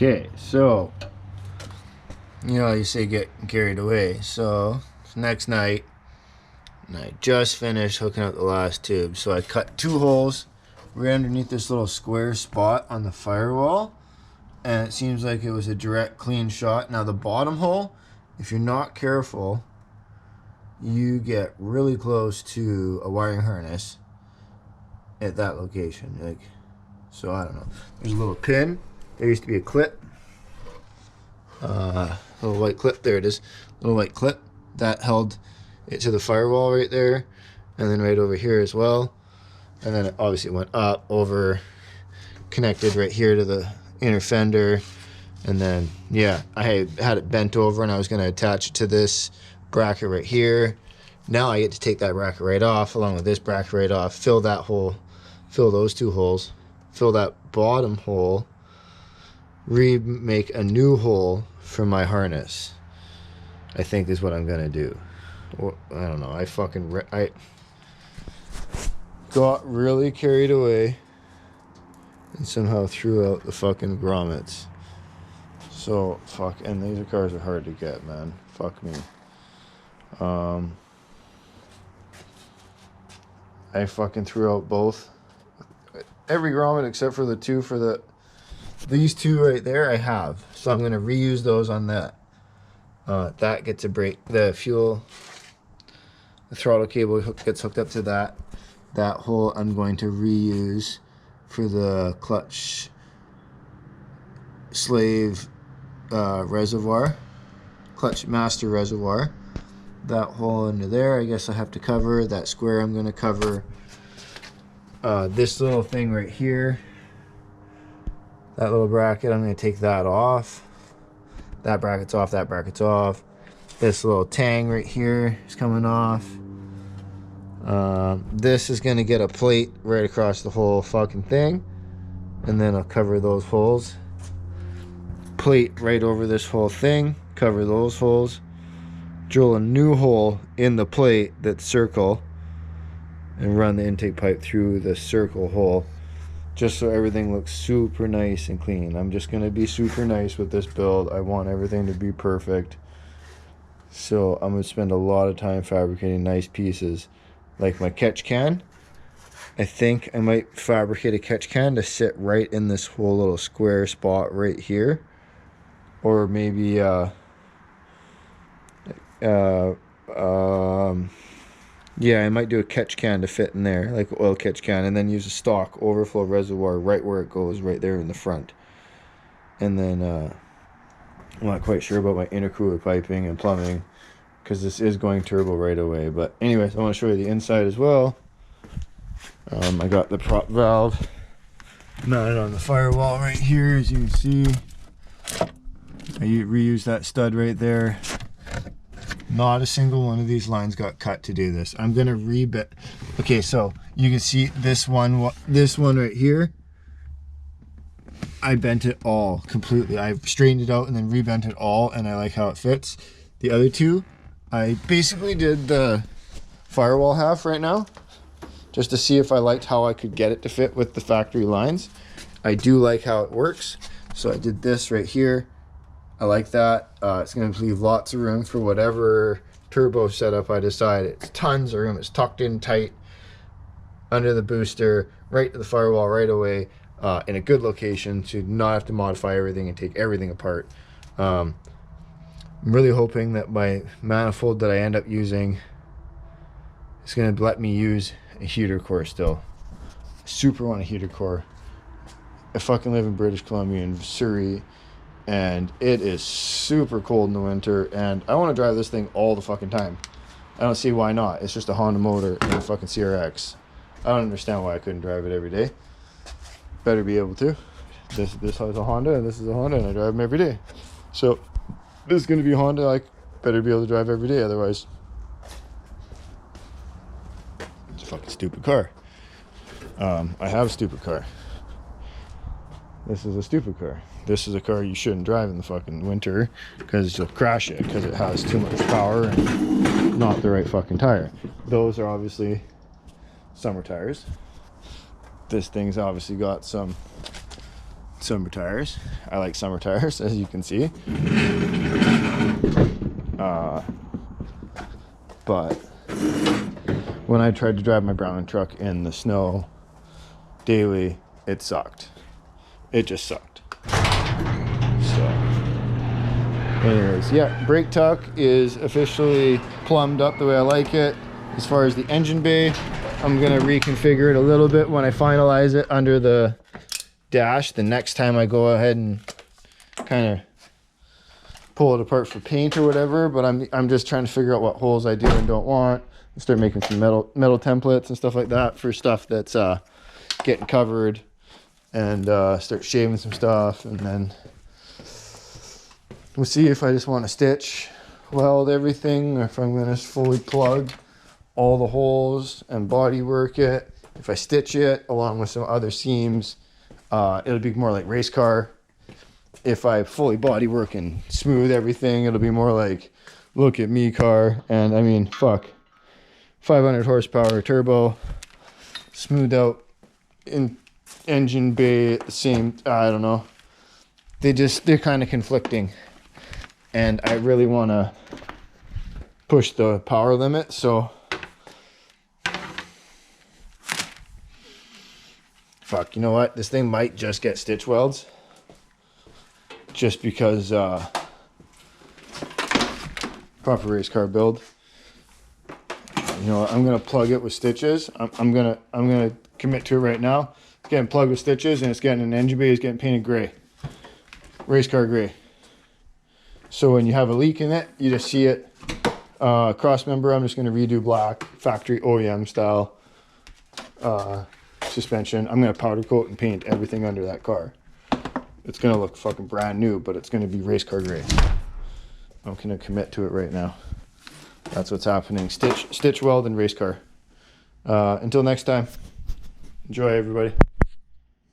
Okay, so you know you say get carried away. So next night, and I just finished hooking up the last tube. So I cut 2 holes right underneath this little square spot on the firewall, and it seems like it was a direct clean shot. Now the bottom hole, if you're not careful, you get really close to a wiring harness at that location. Like, so I don't know. There's a little pin. There used to be a clip. Little white clip. There it is. Little white clip that held it to the firewall right there, and then right over here as well. And then it obviously went up over, connected right here to the inner fender. And then yeah, I had it bent over, and I was going to attach it to this bracket right here. Now I get to take that bracket right off, along with this bracket right off, fill that hole, fill those 2 holes, fill that bottom hole, remake a new hole for my harness. I think is what I'm gonna do. Well, I don't know. I got really carried away and somehow threw out the fucking grommets. So fuck. And these cars are hard to get, man. Fuck me. I fucking threw out both. Every grommet except for the 2 for these 2 right there I have. So I'm going to reuse those on that. That gets a break. The throttle cable gets hooked up to that. That hole I'm going to reuse for the clutch slave reservoir. Clutch master reservoir. That hole under there, I guess I have to cover. That square I'm going to cover. This little thing right here, that little bracket, I'm going to take that off. That bracket's off, that bracket's off. This little tang right here is coming off. This is going to get a plate right across the whole fucking thing, and then I'll cover those holes. Plate right over this whole thing, cover those holes. Drill a new hole in the plate that's circle, and run the intake pipe through the circle hole, just so everything looks super nice and clean. I'm just going to be super nice with this build. I want everything to be perfect. So I'm going to spend a lot of time fabricating nice pieces. Like my catch can. I think I might fabricate a catch can to sit right in this whole little square spot right here. Or maybe yeah, I might do a catch can to fit in there, like an oil catch can, and then use a stock overflow reservoir right where it goes, right there in the front. And then I'm not quite sure about my intercooler piping and plumbing, because this is going turbo right away. But anyways, I want to show you the inside as well. I got the prop valve mounted on the firewall right here, as you can see. I reused that stud right there. Not a single one of these lines got cut to do this. I'm gonna rebit. Okay, so you can see this one right here. I bent it all completely. I straightened it out and then rebent it all, and I like how it fits. The other 2, I basically did the firewall half right now, just to see if I liked how I could get it to fit with the factory lines. I do like how it works, so I did this right here. I like that. It's going to leave lots of room for whatever turbo setup I decide. It's tons of room. It's tucked in tight under the booster, right to the firewall right away, in a good location to not have to modify everything and take everything apart. I'm really hoping that my manifold that I end up using is going to let me use a heater core still. I super want a heater core. I fucking live in British Columbia in Surrey, and it is super cold in the winter, and I want to drive this thing all the fucking time. I don't see why not. It's just a Honda motor and a fucking CRX. I don't understand why I couldn't drive it every day. Better be able to. This is a Honda, and this is a Honda, and I drive them every day. So this is going to be a Honda I better be able to drive every day, otherwise it's a fucking stupid car. I have a stupid car. This is a stupid car. This is a car you shouldn't drive in the fucking winter, because you'll crash it, because it has too much power and not the right fucking tire. Those are obviously summer tires. This thing's obviously got some summer tires. I like summer tires, as you can see. But when I tried to drive my Browning truck in the snow daily, it sucked. It just sucked. So, anyways, yeah, brake tuck is officially plumbed up the way I like it. As far as the engine bay, I'm gonna reconfigure it a little bit when I finalize it under the dash. The next time I go ahead and kind of pull it apart for paint or whatever, but I'm just trying to figure out what holes I do and don't want. Start making some metal templates and stuff like that for stuff that's getting covered, and start shaving some stuff, and then we'll see if I just want to stitch weld everything, or if I'm going to fully plug all the holes and body work it. If I stitch it along with some other seams, it'll be more like race car. If I fully body work and smooth everything, it'll be more like look at me car. And I mean, fuck, 500 horsepower turbo, smoothed out in engine bay at the same, I don't know, they're kind of conflicting, and I really want to push the power limit. So fuck, you know what, this thing might just get stitch welds, just because proper race car build. You know, I'm gonna plug it with stitches. I'm gonna commit to it right now. It's getting plugged with stitches, and it's getting an engine bay. It's getting painted gray, race car gray. So when you have a leak in it, you just see it. Cross member, I'm just gonna redo black, factory OEM style suspension. I'm gonna powder coat and paint everything under that car. It's gonna look fucking brand new, but it's gonna be race car gray. I'm gonna commit to it right now. That's what's happening. Stitch weld and race car. Until next time, enjoy everybody.